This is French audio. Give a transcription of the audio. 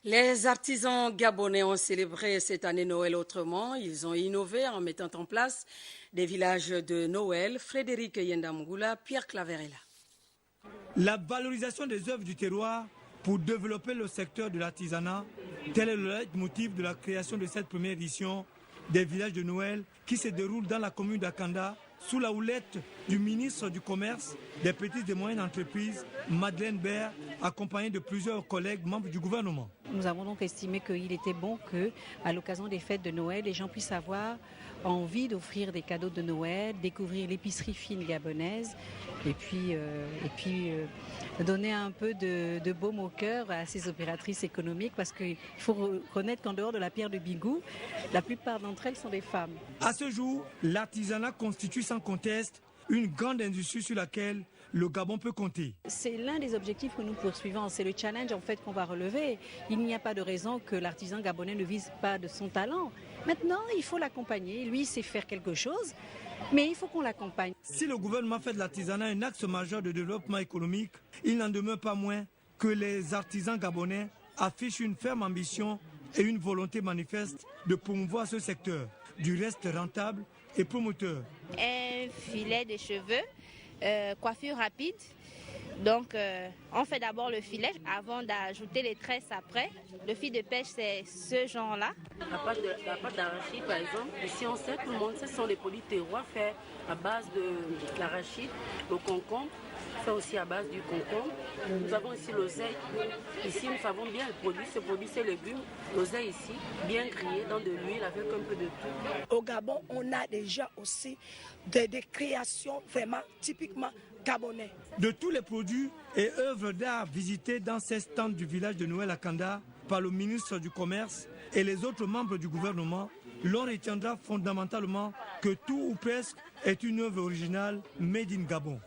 Les artisans gabonais ont célébré cette année Noël autrement. Ils ont innové en mettant en place des villages de Noël. Frédéric Yendamgoula, Pierre Claverella. La valorisation des œuvres du terroir pour développer le secteur de l'artisanat, tel est le leitmotiv de la création de cette première édition des villages de Noël qui se déroule dans la commune d'Akanda sous la houlette du ministre du Commerce, des petites et moyennes entreprises, Madeleine Baird, accompagnée de plusieurs collègues membres du gouvernement. Nous avons donc estimé qu'il était bon qu'à l'occasion des fêtes de Noël, les gens puissent avoir envie d'offrir des cadeaux de Noël, découvrir l'épicerie fine gabonaise et puis donner un peu de baume au cœur à ces opératrices économiques parce qu'il faut reconnaître qu'en dehors de la pierre de Bigou, la plupart d'entre elles sont des femmes. À ce jour, l'artisanat constitue sans conteste une grande industrie sur laquelle le Gabon peut compter. C'est l'un des objectifs que nous poursuivons, c'est le challenge en fait qu'on va relever. Il n'y a pas de raison que l'artisan gabonais ne vise pas de son talent. Maintenant, il faut l'accompagner. Lui, il sait faire quelque chose, mais il faut qu'on l'accompagne. Si le gouvernement fait de l'artisanat un axe majeur de développement économique, il n'en demeure pas moins que les artisans gabonais affichent une ferme ambition et une volonté manifeste de promouvoir ce secteur, du reste rentable et promoteur. Un filet de cheveux, coiffure rapide. Donc on fait d'abord le filet avant d'ajouter les tresses après. Le fil de pêche, c'est ce genre-là. La pâte d'arachide, par exemple, ici on sait, tout le monde sait, ce sont des produits terroirs faits à base de l'arachide, le concombre, fait aussi à base du concombre. Nous avons ici l'oseille. Ici, nous savons bien le produit. Ce produit, c'est légumes. L'oseille ici, bien grillé dans de l'huile avec un peu de tout. Au Gabon, on a déjà aussi des créations vraiment typiquement gabonais. De tous les produits et œuvres d'art visités dans ces stands du village de Noël à Kanda par le ministre du Commerce et les autres membres du gouvernement, l'on retiendra fondamentalement que tout ou presque est une œuvre originale made in Gabon.